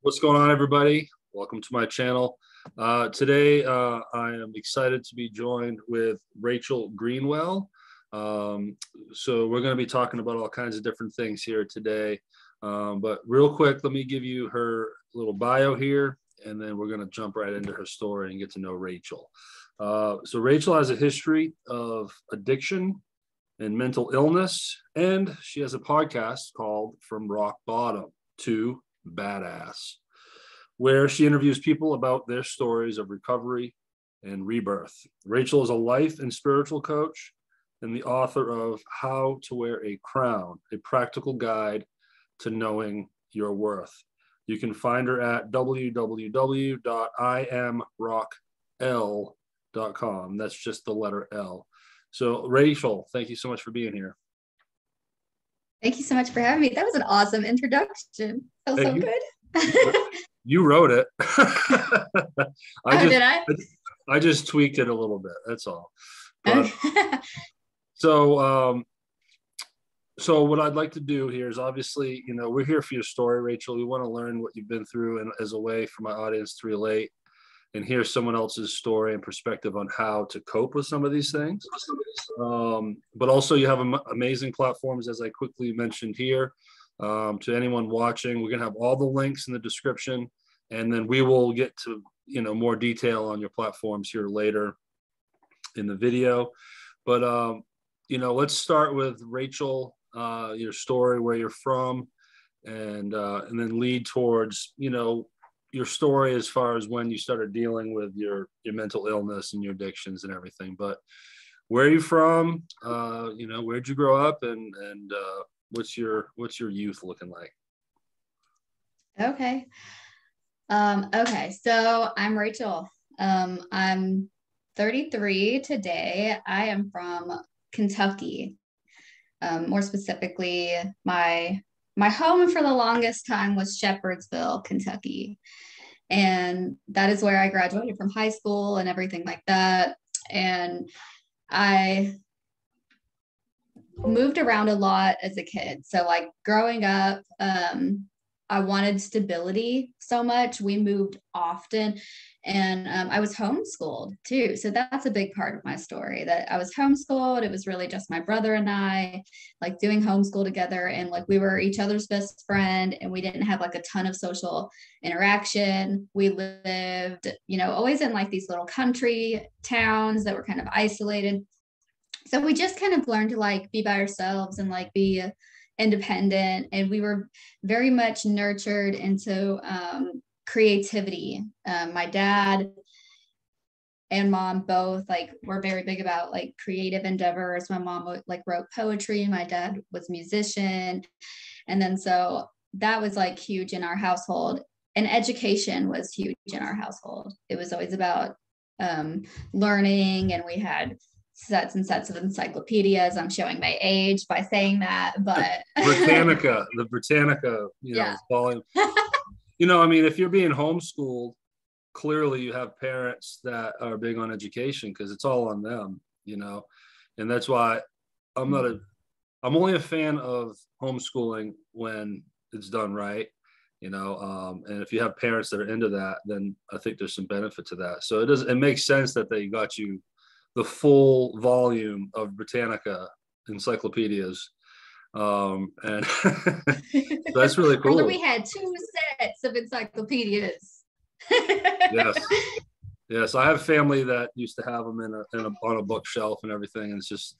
What's going on, everybody? Welcome to my channel. Today, I am excited to be joined with Rachel Greenwell. So we're going to be talking about all kinds of different things here today. But real quick, let me give you her little bio here, and then we're going to jump right into her story and get to know Rachel. So Rachel has a history of addiction and mental illness, and she has a podcast called From Rockbottom to Badass, where she interviews people about their stories of recovery and rebirth. Rachel is a life and spiritual coach and the author of How to Wear a Crown, a practical guide to knowing your worth. You can find her at www.imrockl.com. That's just the letter L. So Rachel, thank you so much for being here. Thank you so much for having me. That was an awesome introduction. That was so good. You wrote it. Did I? I just tweaked it a little bit. That's all. But, Okay. so what I'd like to do here is, obviously, we're here for your story, Rachel. We want to learn what you've been through, and as a way for my audience to relate and hear someone else's story and perspective on how to cope with some of these things. But also, you have amazing platforms, as I quickly mentioned here. To anyone watching, we're going to have all the links in the description, and then we will get to more detail on your platforms here later in the video. But let's start with Rachel, your story, where you're from, and then lead towards your story as far as when you started dealing with your mental illness and your addictions and everything. But where are you from? Where'd you grow up, and what's your youth looking like? Okay. So I'm Rachel. I'm 33 today. I am from Kentucky. More specifically, my home for the longest time was Shepherdsville, Kentucky. And that is where I graduated from high school and everything like that. And I moved around a lot as a kid. So like growing up, I wanted stability so much. We moved often, and I was homeschooled too. So that's a big part of my story, that I was homeschooled. It was really just my brother and I, like, doing homeschool together, and like we were each other's best friend, and we didn't have like a ton of social interaction. We lived, always in like these little country towns that were kind of isolated. So we just kind of learned to like be by ourselves and like be independent. And we were very much nurtured into creativity. My dad and mom both like were very big about like creative endeavors. My mom like wrote poetry. My dad was a musician. And then so that was like huge in our household. And education was huge in our household. It was always about learning, and we had sets and sets of encyclopedias. I'm showing my age by saying that, but the Britannica, volume. If you're being homeschooled, clearly you have parents that are big on education, because it's all on them, and that's why I'm only a fan of homeschooling when it's done right, and if you have parents that are into that, then I think there's some benefit to that. So it makes sense that they got you the full volume of Britannica encyclopedias. And that's really cool. We had 2 sets of encyclopedias. Yes. I have family that used to have them on a bookshelf and everything. And it's just,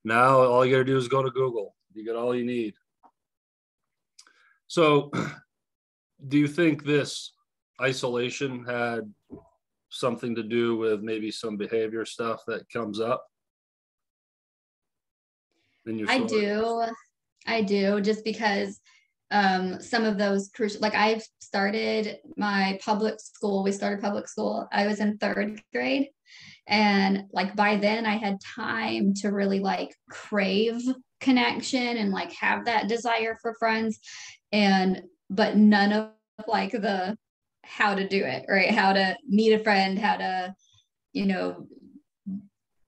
now all you got to do is go to Google. You get all you need. So do you think this isolation had something to do with maybe some behavior stuff that comes up in your story? I do, just because some of those crucial, like we started public school. I was in 3rd grade, and like by then I had time to really like crave connection and like have that desire for friends, but none of like the how to do it, right? How to meet a friend, how to,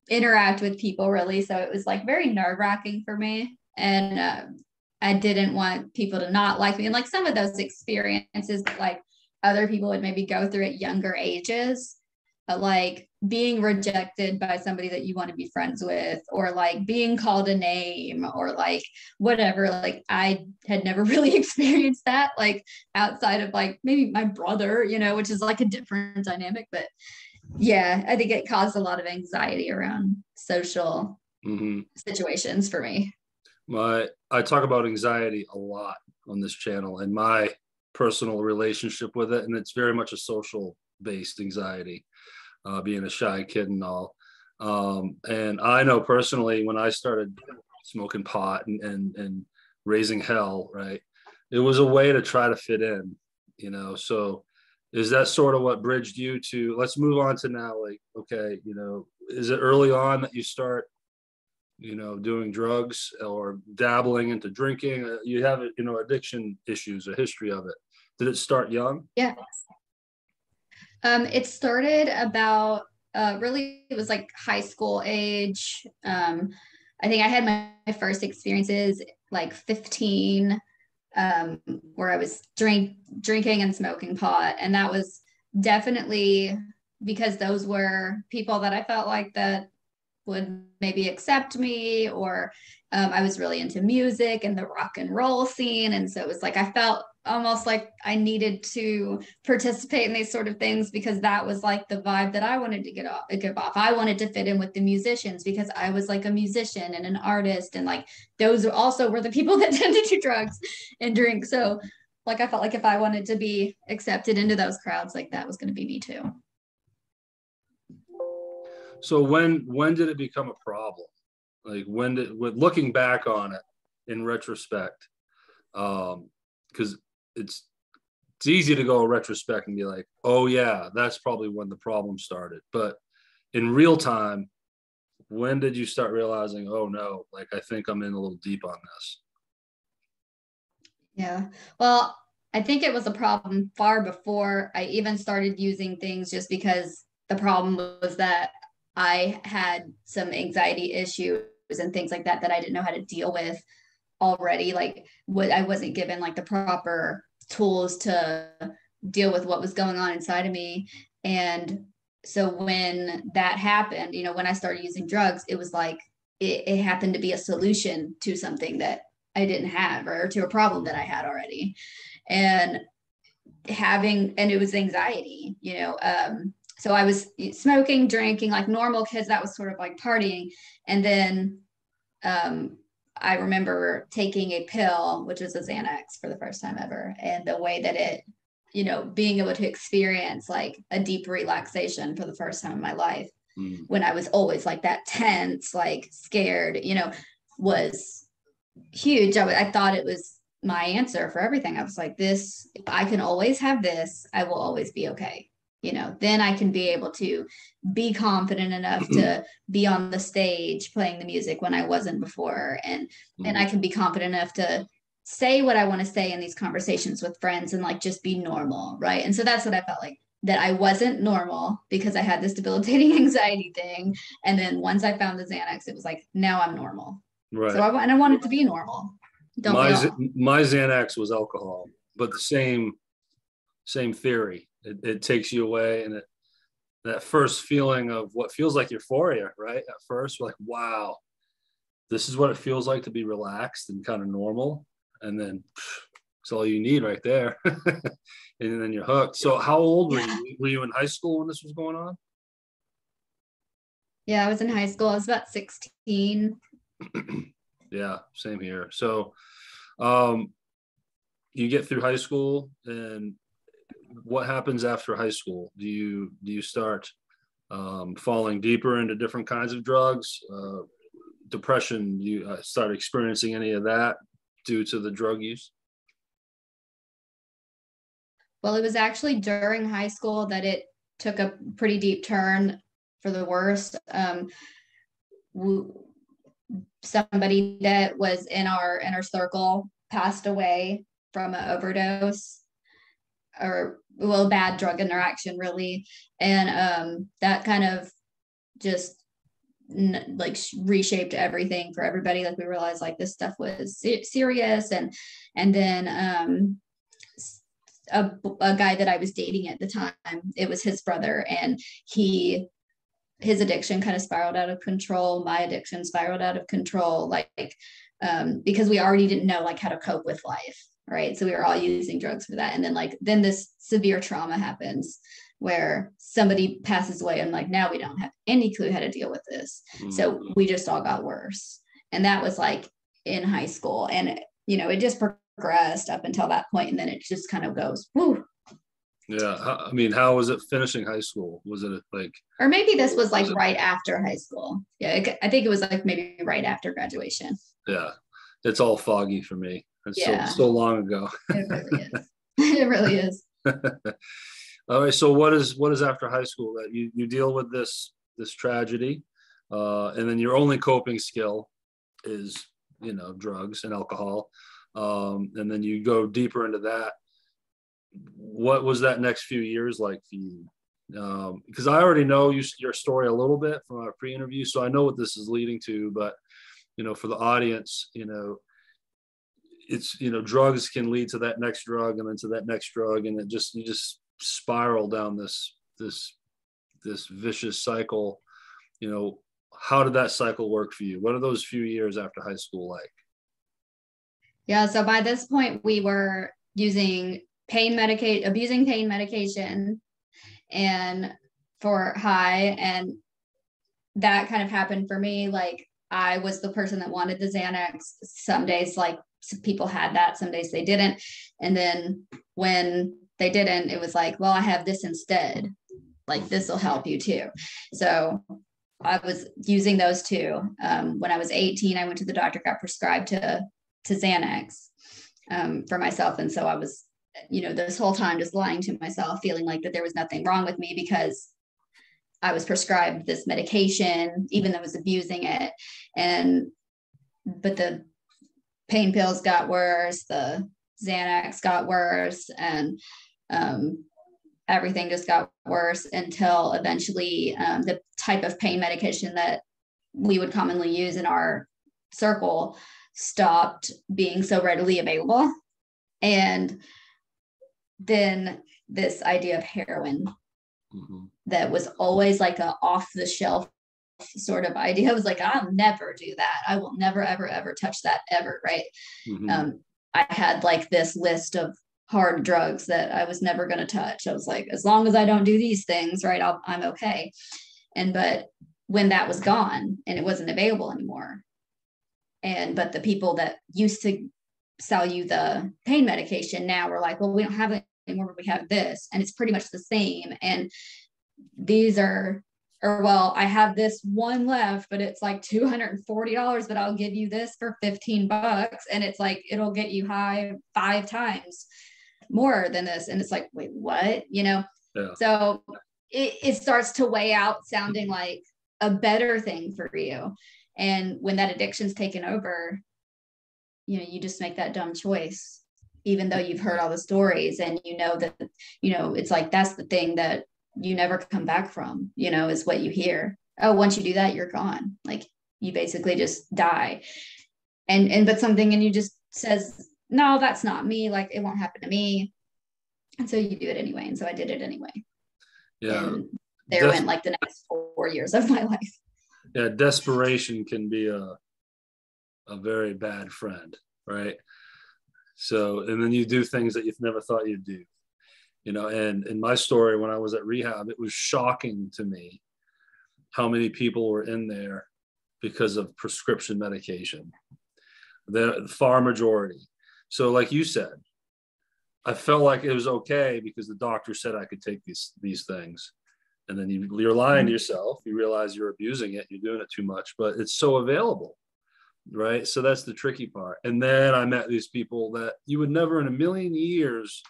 interact with people, really. So it was like very nerve-wracking for me. And I didn't want people to not like me. And like some of those experiences that like other people would maybe go through at younger ages, like being rejected by somebody that you want to be friends with, or like being called a name, or like whatever. Like I had never really experienced that, like outside of like maybe my brother, you know, which is like a different dynamic. But yeah, I think it caused a lot of anxiety around social situations for me. I talk about anxiety a lot on this channel and my personal relationship with it, and it's very much a social based anxiety, being a shy kid and all. And I know personally when I started smoking pot and raising hell, right, it was a way to try to fit in, you know. So is that sort of what bridged you to, let's move on to now, like, okay, you know, is it early on that you start, you know, doing drugs or dabbling into drinking? You have, you know, addiction issues, a history of it. Did it start young? Yeah. It started about really it was like high school age. I think I had my first experiences like 15, where I was drinking and smoking pot, and that was definitely because those were people that I felt like that would maybe accept me, or I was really into music and the rock and roll scene. And so it was like I felt almost like I needed to participate in these sort of things because that was like the vibe that I wanted to give off. I wanted to fit in with the musicians because I was like a musician and an artist. And like those also were the people that tended to do drugs and drink. So like I felt like if I wanted to be accepted into those crowds, like that was going to be me too. So when did it become a problem? Like with looking back on it in retrospect, because it's easy to go in retrospect and be like, oh yeah, that's probably when the problem started. But in real time, when did you start realizing, oh no, like I think I'm in a little deep on this? Yeah. Well, I think it was a problem far before I even started using things, just because the problem was that I had some anxiety issues and things like that that I didn't know how to deal with already. Like what I wasn't given like the proper tools to deal with what was going on inside of me. And so when that happened, you know, when I started using drugs, it was like it happened to be a solution to something that I didn't have, or to a problem that I had already. And and it was anxiety, you know. So I was smoking, drinking like normal kids. That was sort of like partying. And then I remember taking a pill, which was a Xanax, for the first time ever. And the way that it, you know, being able to experience like a deep relaxation for the first time in my life, when I was always like that tense, like scared, you know, was huge. I thought it was my answer for everything. I was like, this, if I can always have this, I will always be okay. You know, then I can be able to be confident enough to be on the stage playing the music when I wasn't before. And then I can be confident enough to say what I want to say in these conversations with friends and like just be normal. Right. And so that's what I felt like, that I wasn't normal because I had this debilitating anxiety thing. And then once I found the Xanax, it was like, now I'm normal. Right. So I wanted to be normal. Don't my we all? my Xanax was alcohol, but the same theory. It takes you away, and that first feeling of what feels like euphoria, right? At first, we're like, wow, this is what it feels like to be relaxed and kind of normal, and then it's all you need right there, and then you're hooked. So, how old were you? Were you in high school when this was going on? Yeah, I was in high school. I was about 16. Yeah, same here. So, you get through high school, and what happens after high school? Do you start falling deeper into different kinds of drugs? Depression? Do you start experiencing any of that due to the drug use? Well, it was actually during high school that it took a pretty deep turn for the worst. Somebody that was in our inner circle passed away from an overdose, or well, bad drug interaction really. And that kind of just like reshaped everything for everybody. Like we realized like this stuff was serious. And then a guy that I was dating at the time, it was his brother, and his addiction kind of spiraled out of control. My addiction spiraled out of control, like because we already didn't know like how to cope with life, right? So we were all using drugs for that. And then this severe trauma happens where somebody passes away, and like now we don't have any clue how to deal with this. So we just all got worse. And that was like in high school, and it just progressed up until that point, and then it just kind of goes whoo. Yeah, I mean, how was it finishing high school? Was it like, or maybe this was like right after high school? Yeah, I think it was like maybe right after graduation. Yeah, it's all foggy for me. It's so long ago. It really is. It really is. All right, so what is after high school? That you deal with this tragedy, and then your only coping skill is drugs and alcohol, and then you go deeper into that. What was that next few years like for you? Because I already know your story a little bit from our pre-interview, so I know what this is leading to. But for the audience, it's drugs can lead to that next drug, and then to that next drug, and you just spiral down this vicious cycle. How did that cycle work for you? What are those few years after high school like? Yeah, so by this point we were abusing pain medication and for high, and that kind of happened for me. Like I was the person that wanted the Xanax. Some days like people had that, some days they didn't, and then when they didn't, it was like, well, I have this instead, like this will help you too. So I was using those two. When I was 18, I went to the doctor, got prescribed to Xanax for myself, and so I was this whole time just lying to myself, feeling like that there was nothing wrong with me because I was prescribed this medication, even though I was abusing it. But the pain pills got worse, the Xanax got worse, and everything just got worse until eventually the type of pain medication that we would commonly use in our circle stopped being so readily available. And then this idea of heroin that was always like a off the shelf sort of idea. I was like, I'll never do that. I will never, ever, ever touch that ever. Right. I had like this list of hard drugs that I was never going to touch. I was like, as long as I don't do these things, right, I'm okay. But when that was gone and it wasn't available anymore, but the people that used to sell you the pain medication now were like, well, we don't have it anymore, but we have this, and it's pretty much the same. And these are, well, I have this one left, but it's like $240, but I'll give you this for $15. And it's like, it'll get you high 5 times more than this. And it's like, wait, what? Yeah. So it starts to weigh out sounding like a better thing for you. And when that addiction's taken over, you just make that dumb choice, even though you've heard all the stories and that, it's like, that's the thing that you never come back from, is what you hear. Oh, once you do that, you're gone. Like you basically just die. But something in you just says, no, that's not me. Like it won't happen to me. And so you do it anyway. And so I did it anyway. Yeah. And there went like the next 4 years of my life. Yeah. Desperation can be a very bad friend, right? So, and then you do things that you've never thought you'd do, and in my story, when I was at rehab, it was shocking to me how many people were in there because of prescription medication, the far majority. So like you said, I felt like it was okay because the doctor said I could take these things. And then you're lying to yourself. You realize you're abusing it. You're doing it too much, but it's so available. Right. So that's the tricky part. And then I met these people that you would never in a million years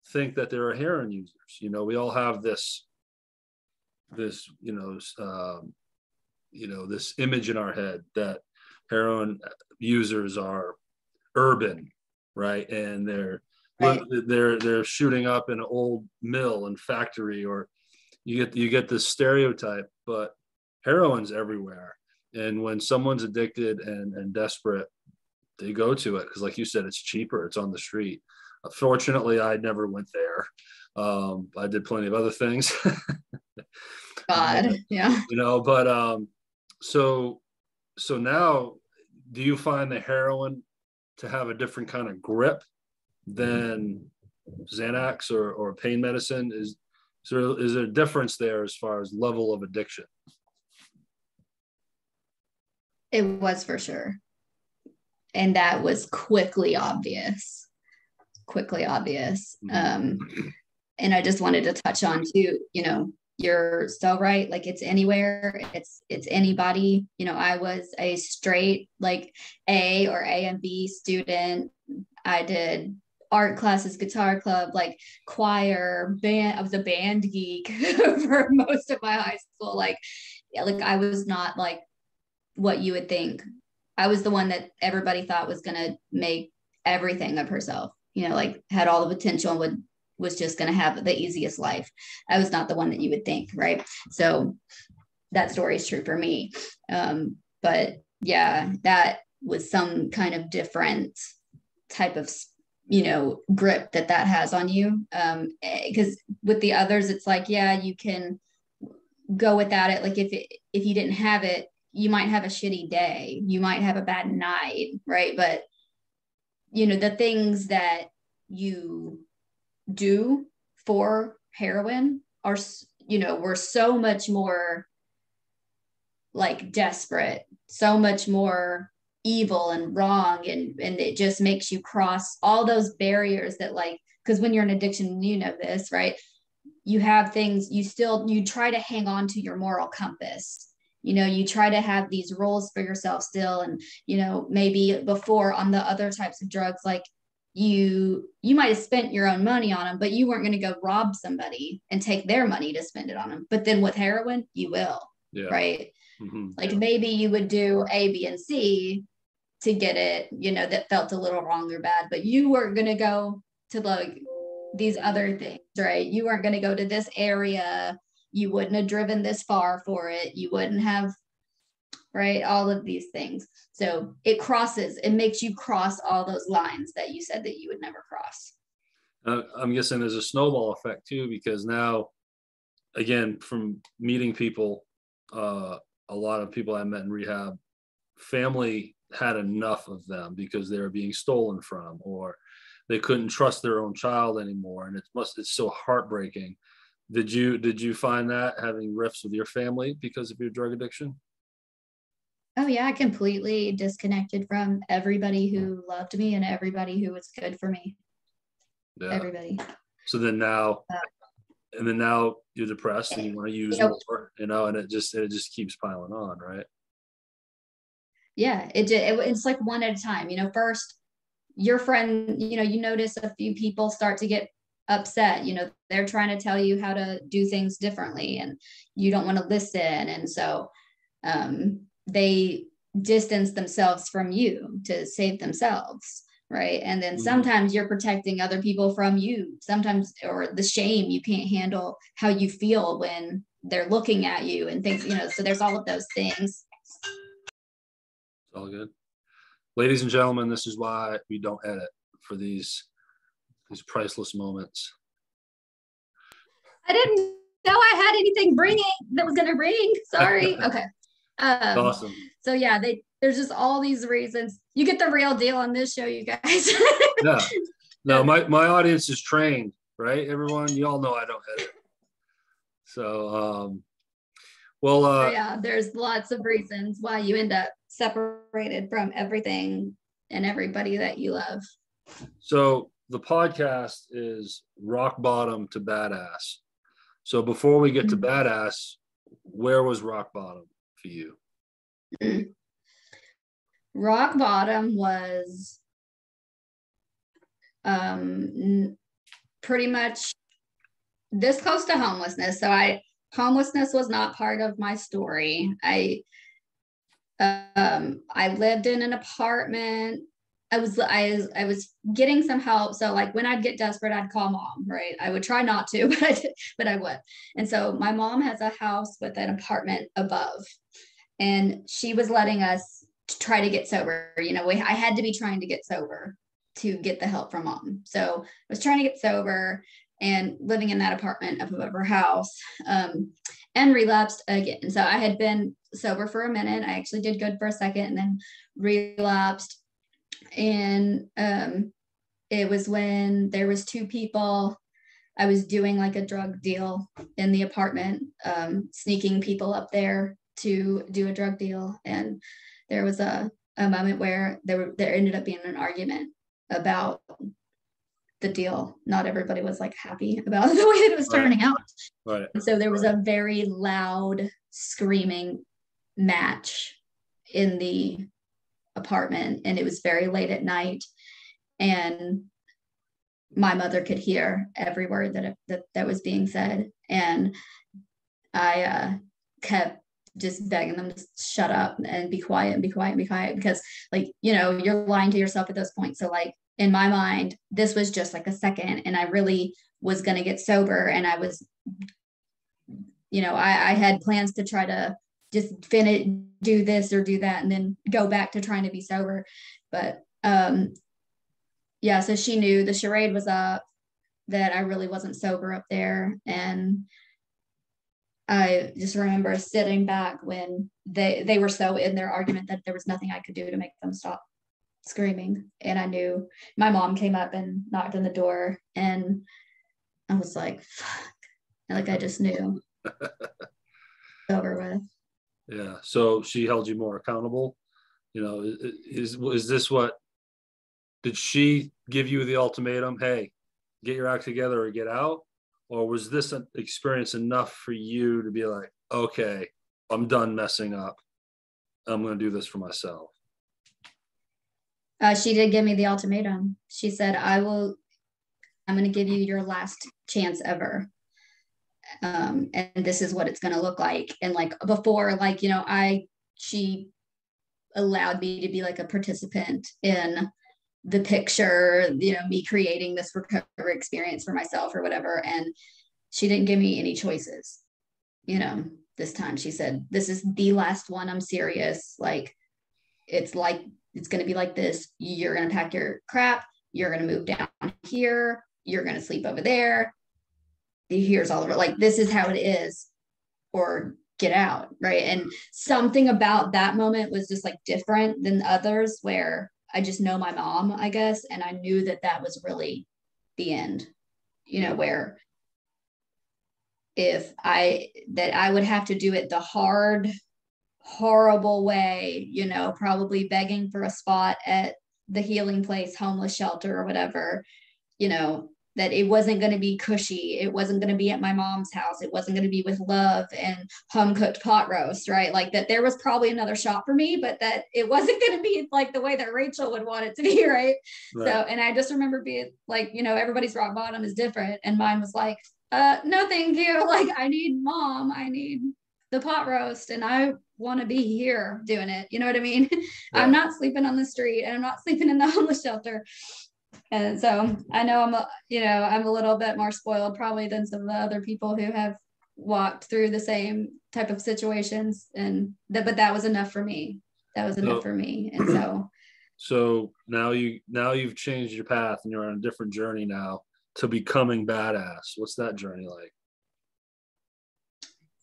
think that there are heroin users. We all have this this image in our head that heroin users are urban, right? And they're shooting up in an old mill and factory, or you get this stereotype. But heroin's everywhere. And when someone's addicted and desperate, they go to it because, like you said, it's cheaper. It's on the street. Fortunately, I never went there. I did plenty of other things. God, yeah. But so now, do you find the heroin to have a different kind of grip than Xanax or pain medicine? Is there a difference there as far as level of addiction? It was for sure. And that was quickly obvious. And I just wanted to touch on too, you're so right. Like, it's anywhere, it's anybody. I was a straight like A or A and B student. I did art classes, guitar club, like choir, band. I was a band geek for most of my high school. Like I was not like what you would think. I was the one that everybody thought was gonna make everything of herself, like had all the potential and was just gonna have the easiest life. I was not the one that you would think, right? So that story is true for me. But yeah, that was some kind of different type of grip that has on you. Because with the others, it's like, yeah, you can go without it. Like if you didn't have it, you might have a shitty day, you might have a bad night, right? But the things that you do for heroin are, were so much more like desperate, so much more evil and wrong, and it just makes you cross all those barriers that, like, because when you're in addiction, this, right? You have things, you try to hang on to your moral compass. You try to have these rules for yourself still. And, maybe before on the other types of drugs, like you might have spent your own money on them, but you weren't going to go rob somebody and take their money to spend it on them. But then with heroin, you will, right? Mm-hmm. Like maybe you would do A, B, and C to get it, that felt a little wrong or bad, but you weren't going to go to like these other things, right? You weren't going to go to this area. You wouldn't have driven this far for it. You wouldn't have, right? All of these things. So it makes you cross all those lines that you said that you would never cross. I'm guessing there's a snowball effect too, because now, again, from meeting people, a lot of people I met in rehab, family had enough of them because they were being stolen from, or they couldn't trust their own child anymore. And it's so heartbreaking. Did you find that having rifts with your family because of your drug addiction? Oh yeah, I completely disconnected from everybody who loved me and everybody who was good for me. Yeah. Everybody. So then now, you're depressed and you want to use more, and it just keeps piling on, right? Yeah, it's like one at a time. First, your friend, you notice a few people start to get upset. They're trying to tell you how to do things differently, and you don't want to listen. And so they distance themselves from you to save themselves, right? And then sometimes you're protecting other people from you, sometimes, or the shame, you can't handle how you feel when they're looking at you and things, so there's all of those things. It's all good. Ladies and gentlemen, this is why we don't edit for these priceless moments. I didn't know I had anything that was going to ring. Sorry. Okay. Awesome. So yeah, there's just all these reasons. You get the real deal on this show, you guys. Yeah. No, my audience is trained, right? Everyone, you all know I don't edit. So, yeah, there's lots of reasons why you end up separated from everything and everybody that you love. So the podcast is Rock Bottom to Badass. So before we get to Badass, where was Rock Bottom for you? Rock Bottom was pretty much this close to homelessness. So homelessness was not part of my story. I lived in an apartment I was getting some help. So like when I'd get desperate, I'd call mom, right? I would try not to, but I would. And so my mom has a house with an apartment above, and she was letting us try to get sober. You know, I had to be trying to get sober to get the help from mom. So I was trying to get sober and living in that apartment up above her house, and relapsed again. So I had been sober for a minute. I actually did good for a second and then relapsed. And it was when there was two people. I was doing like a drug deal in the apartment, sneaking people up there to do a drug deal. And there was a moment where there ended up being an argument about the deal. Not everybody was like happy about the way that it was turning out. Right. And so there was a very loud screaming match in the apartment, and it was very late at night, and my mother could hear every word that was being said. And I kept just begging them to shut up and be quiet and be quiet and be quiet, because like, you know, you're lying to yourself at those points. So like in my mind, this was just like a second, and I really was going to get sober. And I was, you know, I had plans to try to just finish, do this or do that, and then go back to trying to be sober. But yeah, so she knew the charade was up, that I really wasn't sober up there. And I just remember sitting back when they were so in their argument that there was nothing I could do to make them stop screaming. And I knew my mom came up and knocked on the door, and I was like, fuck. And like I just knew. Over with. Yeah. So she held you more accountable. You know, is this what, did she give you the ultimatum? Hey, get your act together or get out? Or was this an experience enough for you to be like, okay, I'm done messing up. I'm going to do this for myself? She did give me the ultimatum. She said, I'm going to give you your last chance ever. And this is what it's going to look like. And like before, like, you know, she allowed me to be like a participant in the picture, you know, me creating this recovery experience for myself or whatever. And she didn't give me any choices. You know, this time she said, this is the last one. I'm serious. Like, it's going to be like this. You're going to pack your crap. You're going to move down here. You're going to sleep over there. Here's all of it. Like, this is how it is, or get out. Right. And something about that moment was just like different than others, where I just know my mom, I guess. And I knew that was really the end, you know, where I would have to do it the hard, horrible way, you know, probably begging for a spot at the healing place, homeless shelter or whatever, you know, that it wasn't going to be cushy. It wasn't going to be at my mom's house. It wasn't going to be with love and home cooked pot roast, right? Like that there was probably another shop for me, but that it wasn't going to be like the way that Rachel would want it to be, right? So, and I just remember being like, you know, everybody's rock bottom is different. And mine was like, no, thank you. Like, I need mom. I need the pot roast, and I want to be here doing it. You know what I mean? Yeah. I'm not sleeping on the street, and I'm not sleeping in the homeless shelter. And so I know I'm a little bit more spoiled probably than some of the other people who have walked through the same type of situations. But that was enough for me. That was enough for me. And so now you've changed your path, and you're on a different journey now to becoming badass. What's that journey like?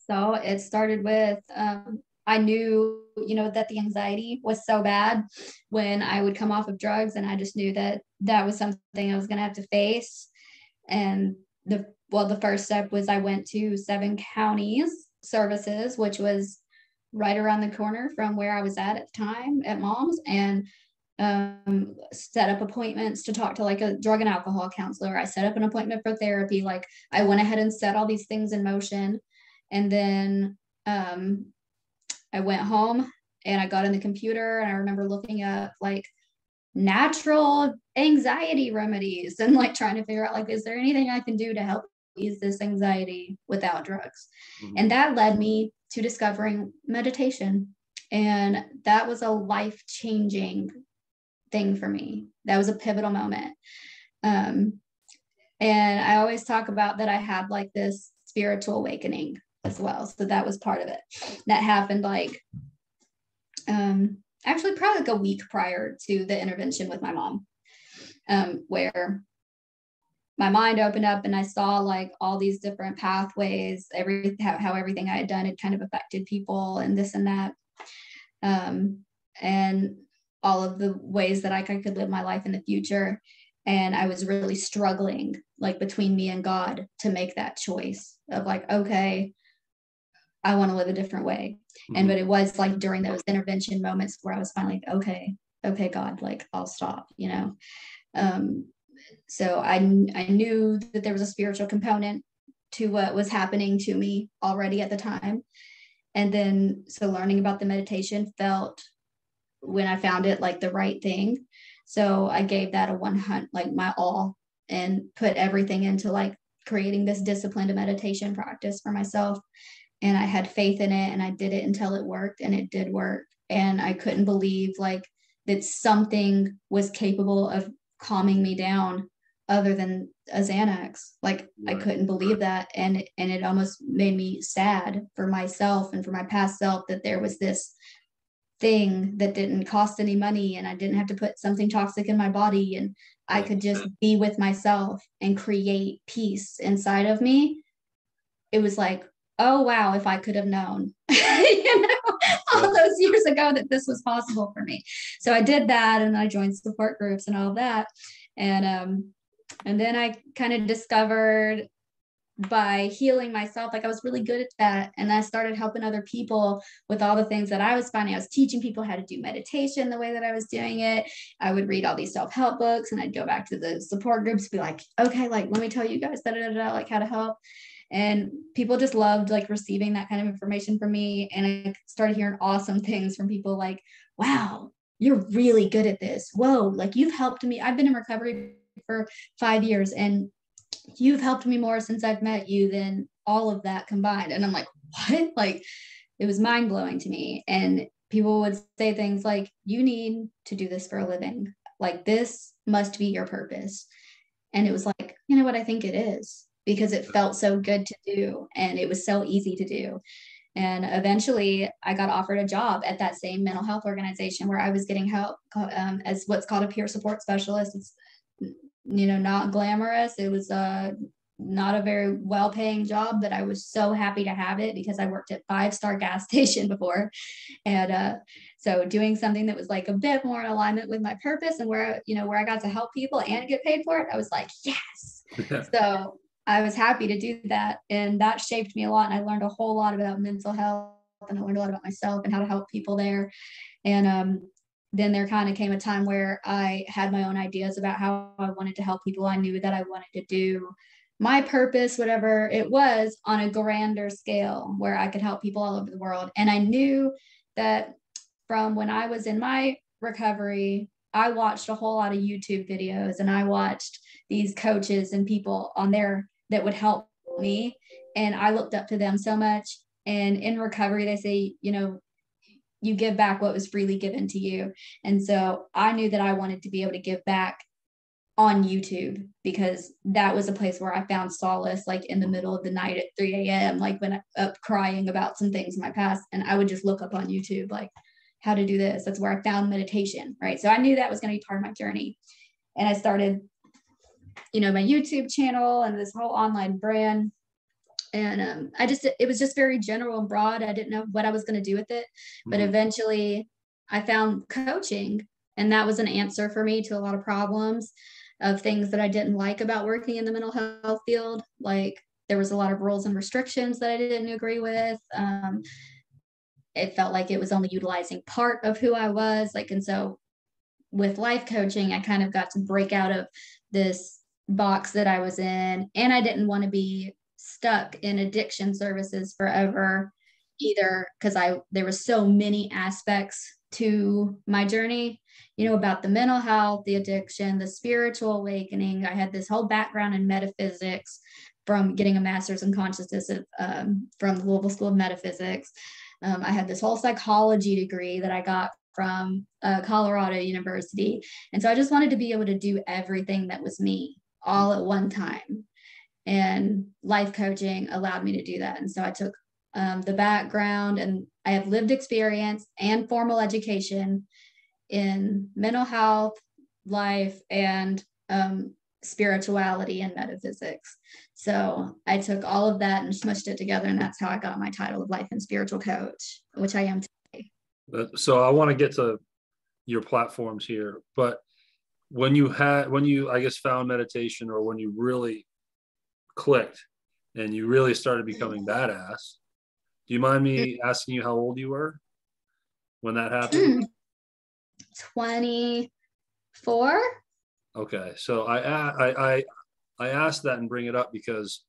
So it started with, I knew, you know, that the anxiety was so bad when I would come off of drugs. And I just knew that was something I was going to have to face. And the first step was I went to 7 counties services, which was right around the corner from where I was at the time at mom's, and set up appointments to talk to like a drug and alcohol counselor. I set up an appointment for therapy. Like, I went ahead and set all these things in motion. And then I went home and I got in the computer, and I remember looking up like natural anxiety remedies and like trying to figure out like, is there anything I can do to help ease this anxiety without drugs? Mm-hmm. And that led me to discovering meditation. And that was a life-changing thing for me. That was a pivotal moment. And I always talk about that I had like this spiritual awakening as well. So that was part of it. That happened like actually probably like a week prior to the intervention with my mom, where my mind opened up and I saw like all these different pathways, how everything I had done had kind of affected people and this and that. And all of the ways that I could live my life in the future. And I was really struggling like between me and God to make that choice of like, okay, I want to live a different way. And but it was like during those intervention moments where I was finally like, okay, God, like I'll stop, you know. So I knew that there was a spiritual component to what was happening to me already at the time. And then so learning about the meditation felt, when I found it, like the right thing. So I gave that a 100, like my all, and put everything into like creating this disciplined meditation practice for myself. And I had faith in it and I did it until it worked, and it did work. And I couldn't believe like that something was capable of calming me down other than a Xanax. Like I couldn't believe that. And it almost made me sad for myself and for my past self that there was this thing that didn't cost any money and I didn't have to put something toxic in my body, and I could just be with myself and create peace inside of me. It was like, oh wow, if I could have known you know, all those years ago that this was possible for me. So I did that, and I joined support groups and all of that. And then I kind of discovered by healing myself, like I was really good at that. And I started helping other people with all the things that I was finding. I was teaching people how to do meditation the way that I was doing it. I would read all these self-help books, and I'd go back to the support groups, be like, okay, like, let me tell you guys like how to help. And people just loved like receiving that kind of information from me. And I started hearing awesome things from people like, wow, you're really good at this. Whoa, like you've helped me. I've been in recovery for 5 years, and you've helped me more since I've met you than all of that combined. And I'm like, what? Like, it was mind blowing to me. And people would say things like, you need to do this for a living. Like, this must be your purpose. And it was like, you know what? I think it is, because it felt so good to do. And it was so easy to do. And eventually I got offered a job at that same mental health organization where I was getting help as what's called a peer support specialist. It's, you know, not glamorous. It was not a very well-paying job, but I was so happy to have it because I worked at 5-star gas station before. And so doing something that was like a bit more in alignment with my purpose and where, you know, where I got to help people and get paid for it, I was like, yes. So I was happy to do that. And that shaped me a lot. And I learned a whole lot about mental health, and I learned a lot about myself and how to help people there. And then there kind of came a time where I had my own ideas about how I wanted to help people. I knew that I wanted to do my purpose, whatever it was, on a grander scale where I could help people all over the world. And I knew that from when I was in my recovery, I watched a whole lot of YouTube videos, and I watched these coaches and people on there that would help me. And I looked up to them so much. And in recovery, they say, you know, you give back what was freely given to you. And so I knew that I wanted to be able to give back on YouTube, because that was a place where I found solace, like in the middle of the night at 3 a.m., like when I'm up crying about some things in my past. And I would just look up on YouTube, like how to do this. That's where I found meditation, right? So I knew that was going to be part of my journey. And I started, you know, my YouTube channel and this whole online brand. And it was just very general and broad. I didn't know what I was going to do with it. But eventually I found coaching, and that was an answer for me to a lot of problems of things that I didn't like about working in the mental health field. Like there was a lot of rules and restrictions that I didn't agree with. It felt like it was only utilizing part of who I was. Like, and so with life coaching, I kind of got to break out of this box that I was in, and I didn't want to be stuck in addiction services forever either, because there were so many aspects to my journey, you know, about the mental health, the addiction, the spiritual awakening. I had this whole background in metaphysics from getting a master's in consciousness from the Louisville School of Metaphysics. I had this whole psychology degree that I got from Colorado University. And so I just wanted to be able to do everything that was me all at one time. And life coaching allowed me to do that. And so I took the background, and I have lived experience and formal education in mental health, life, and spirituality and metaphysics. So I took all of that and smushed it together, and that's how I got my title of life and spiritual coach, which I am today. So I want to get to your platforms here, but when you I guess found meditation, or when you really clicked and you really started becoming badass, do you mind me asking you how old you were when that happened? 24. Okay, so I asked that and bring it up because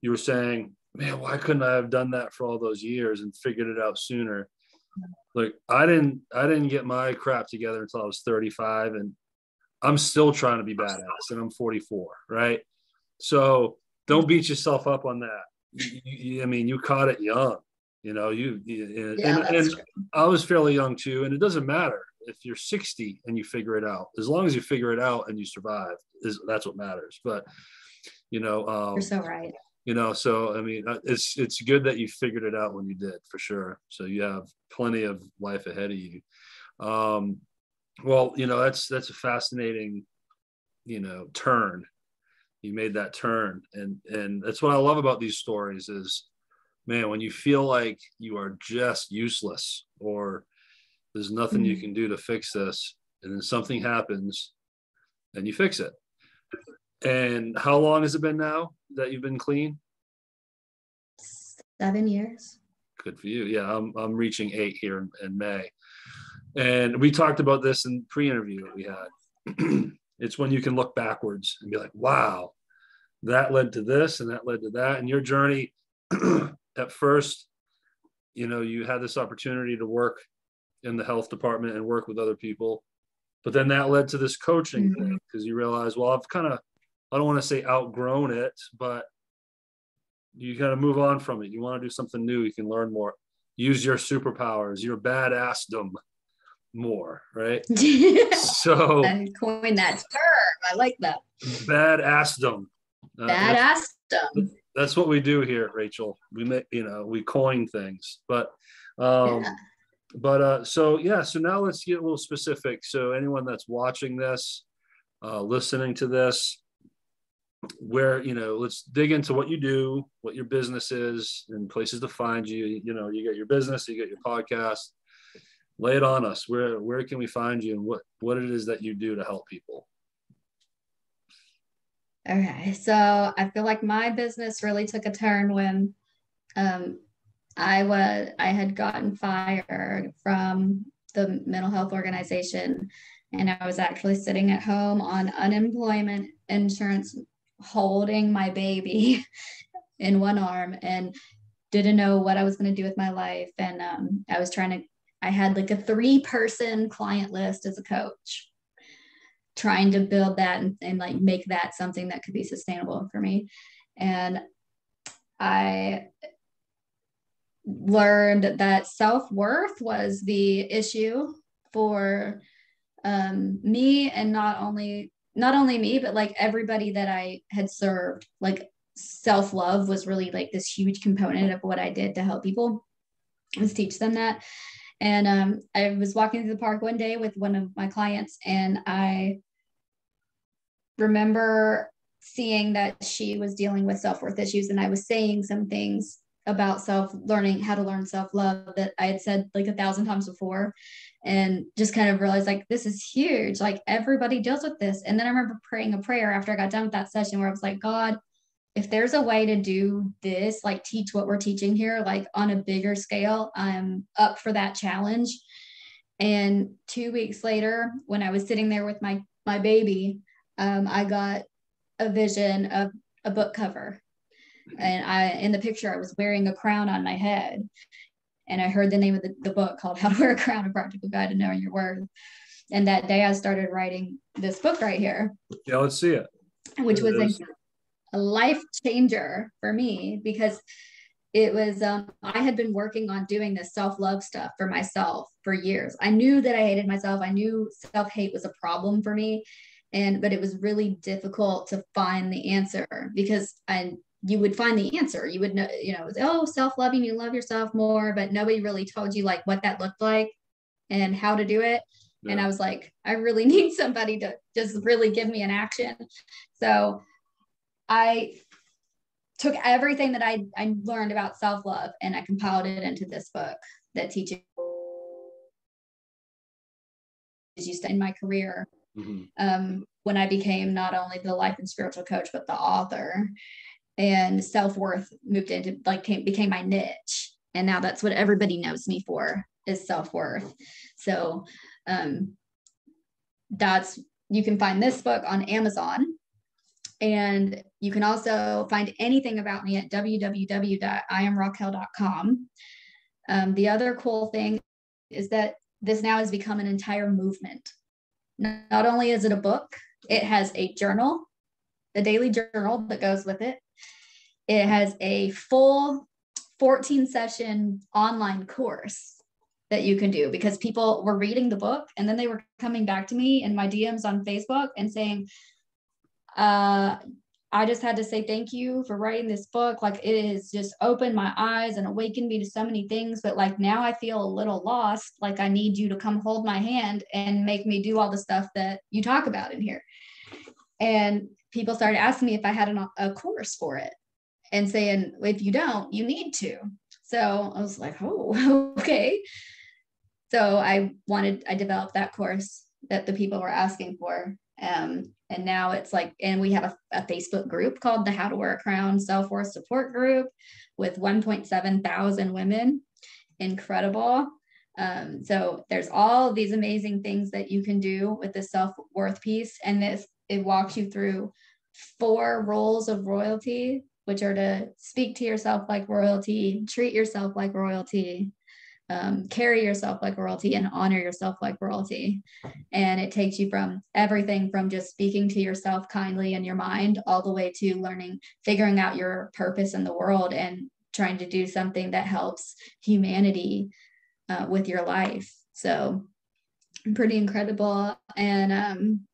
you were saying, man, why couldn't I have done that for all those years and figured it out sooner? Like I didn't get my crap together until I was 35, and I'm still trying to be badass, and I'm 44, right? So don't beat yourself up on that. I mean, you caught it young, and I was fairly young too, and it doesn't matter if you're 60 and you figure it out. As long as you figure it out and you survive, that's what matters. But you're so right. So I mean, it's good that you figured it out when you did, for sure. So you have plenty of life ahead of you. Well, that's a fascinating, turn. You made that turn, and that's what I love about these stories is, man, when you feel like you are just useless, or there's nothing you can do to fix this, and then something happens and you fix it. And how long has it been now that you've been clean? 7 years. Good for you. Yeah, I'm reaching 8 here in May. And we talked about this in pre-interview that we had. It's when you can look backwards and be like, wow, that led to this and that led to that. And your journey, at first, you had this opportunity to work in the health department and work with other people. But then that led to this coaching thing, because you realize, well, I don't want to say outgrown it, but you got to move on from it. You want to do something new. You can learn more, use your superpowers, your badassdom more, right? So I coined that term. I like that. Badassdom. Badassdom. That's what we do here, Rachel. We coin things, but so now let's get a little specific. So anyone that's watching this, listening to this, where, let's dig into what you do, what your business is, and places to find you. You got your business, you got your podcast. Lay it on us. Where can we find you, and what it is that you do to help people? Okay, so I feel like my business really took a turn when I had gotten fired from the mental health organization, and I was actually sitting at home on unemployment insurance, holding my baby in one arm, and didn't know what I was going to do with my life. And I had like a 3-person client list as a coach, trying to build that and like make that something that could be sustainable for me. And I learned that self-worth was the issue for me, and not only me, but like everybody that I had served. Like self-love was really like this huge component of what I did to help people, was teach them that. And I was walking through the park one day with one of my clients, and I remember seeing that she was dealing with self-worth issues, and I was saying some things about learning how to learn self-love that I had said like 1,000 times before, and just kind of realized like, this is huge. Like everybody deals with this. And then I remember praying a prayer after I got done with that session, where I was like, God, if there's a way to do this, like teach what we're teaching here, like on a bigger scale, I'm up for that challenge. And 2 weeks later, when I was sitting there with my baby, I got a vision of a book cover. And in the picture, I was wearing a crown on my head. And I heard the name of the book called How to Wear a Crown, A Practical Guide to Knowing Your Worth. And that day I started writing this book right here. Yeah, let's see it. Which was a life changer for me, because it was I had been working on doing this self-love stuff for myself for years. I knew that I hated myself. I knew self-hate was a problem for me, but it was really difficult to find the answer, because you would find the answer. You would know, it was, oh, self-loving, you love yourself more, but nobody really told you like what that looked like and how to do it. Yeah. And I was like, I really need somebody to just really give me an action. So I took everything that I learned about self-love and I compiled it into this book that teaches you in my career. When I became not only the life and spiritual coach, but the author, and self-worth moved into became my niche. And now that's what everybody knows me for, is self-worth. So you can find this book on Amazon. And you can also find anything about me at www.iamrockhell.com. The other cool thing is that this now has become an entire movement. Not only is it a book, it has a journal, a daily journal that goes with it. It has a full 14-session online course that you can do, because people were reading the book and then they were coming back to me in my DMs on Facebook and saying, I just had to say thank you for writing this book. Like, it has just opened my eyes and awakened me to so many things, but like now I feel a little lost. Like, I need you to come hold my hand and make me do all the stuff that you talk about in here. And people started asking me if I had a course for it, and saying, if you don't, you need to. So I was like, oh, okay. So I developed that course that the people were asking for. And now it's like, and we have a Facebook group called the How to Wear a Crown Self-Worth Support Group with 1.7 thousand women. Incredible. So there's all these amazing things that you can do with the self-worth piece. And it walks you through 4 roles of royalty, which are to speak to yourself like royalty, treat yourself like royalty, carry yourself like royalty, and honor yourself like royalty. And it takes you from everything from just speaking to yourself kindly in your mind, all the way to figuring out your purpose in the world and trying to do something that helps humanity with your life. So pretty incredible. And I'm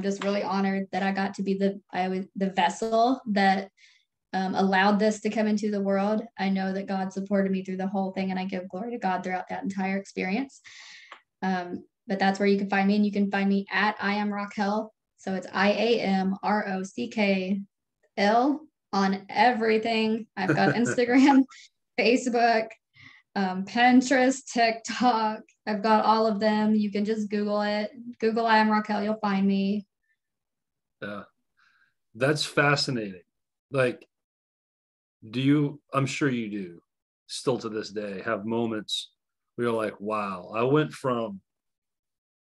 just really honored that I got to be the vessel that allowed this to come into the world. I know that God supported me through the whole thing, and I give glory to God throughout that entire experience. But that's where you can find me, and you can find me at I Am Rockhell. So it's IAMROCKL on everything. I've got Instagram, Facebook, Pinterest, TikTok. I've got all of them. You can just Google it. Google I Am Rockhell. You'll find me. Yeah, that's fascinating. Like, I'm sure you do still to this day have moments where you're like, wow, I went from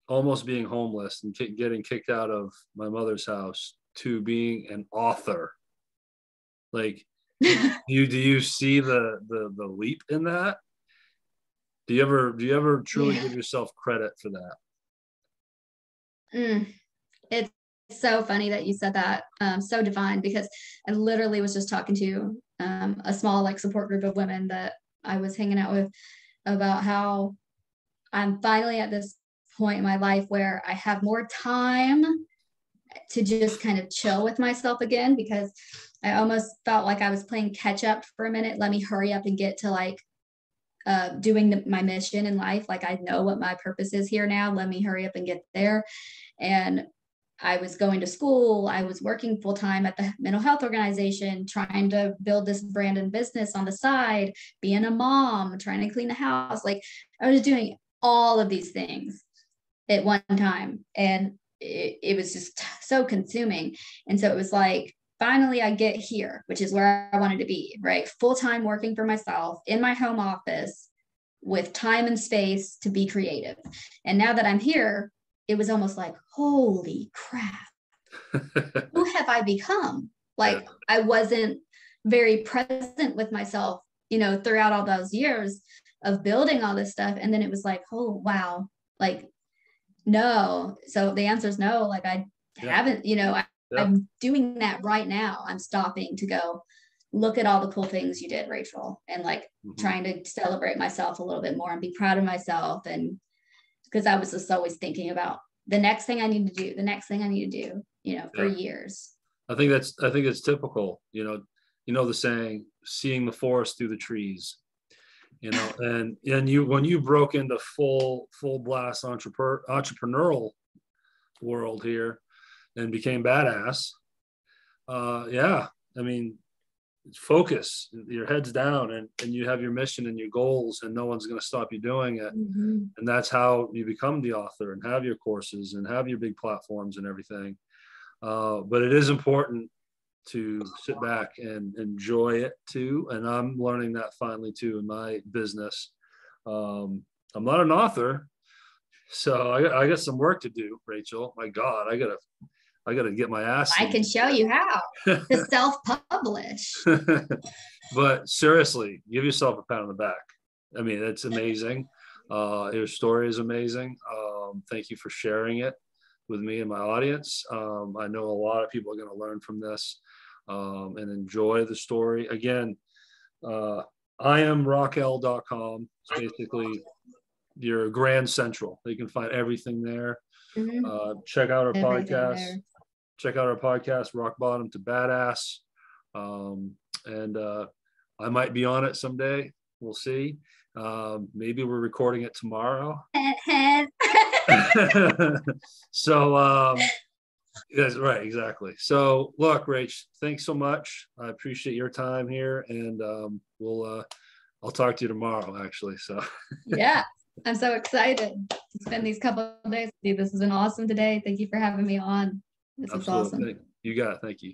almost being homeless and getting kicked out of my mother's house to being an author. Like, do you see the leap in that? Do you ever truly give yourself credit for that? It's so funny that you said that. So divine, because I literally was just talking to a small support group of women that I was hanging out with about how I'm finally at this point in my life where I have more time to just kind of chill with myself again, because I almost felt like I was playing catch up for a minute. Let me hurry up and get to doing my mission in life. Like, I know what my purpose is here now. Let me hurry up and get there. And I was going to school. I was working full time at the mental health organization, trying to build this brand and business on the side, being a mom, trying to clean the house. Like, I was doing all of these things at one time. And it was just so consuming. And so it was like, finally I get here, which is where I wanted to be, right? Full-time working for myself in my home office with time and space to be creative. And now that I'm here, it was almost like, holy crap, who have I become? Like, I wasn't very present with myself, throughout all those years of building all this stuff. And then it was like, oh, wow. Like, no. So the answer is no. Like, I haven't, I'm doing that right now. I'm stopping to go, look at all the cool things you did, Rachel, and like trying to celebrate myself a little bit more and be proud of myself. And because I was just always thinking about the next thing I need to do, the next thing I need to do, for years. I think it's typical, the saying, seeing the forest through the trees, and you, when you broke into full blast entrepreneurial world here and became badass. I mean, focus, your head's down, and you have your mission and your goals, and no one's going to stop you doing it. And that's how you become the author and have your courses and have your big platforms and everything. But it is important to sit back and enjoy it too. And I'm learning that finally too in my business. I'm not an author, so I got some work to do, Rachel. My God, I gotta get my ass. I can show you how to self-publish. But seriously, give yourself a pat on the back. I mean, it's amazing. Your story is amazing. Thank you for sharing it with me and my audience. I know a lot of people are going to learn from this and enjoy the story. Again, IamRockel.com. It's basically your Grand Central. You can find everything there. Check out our podcast. Check out our podcast, Rockbottom to Badass. And I might be on it someday. We'll see. Maybe we're recording it tomorrow. So that's right, exactly. So look, Rach, thanks so much. I appreciate your time here, and I'll talk to you tomorrow, actually. So yeah, I'm so excited to spend these couple of days with you. This has been awesome today. Thank you for having me on. This is awesome. You got it. Thank you.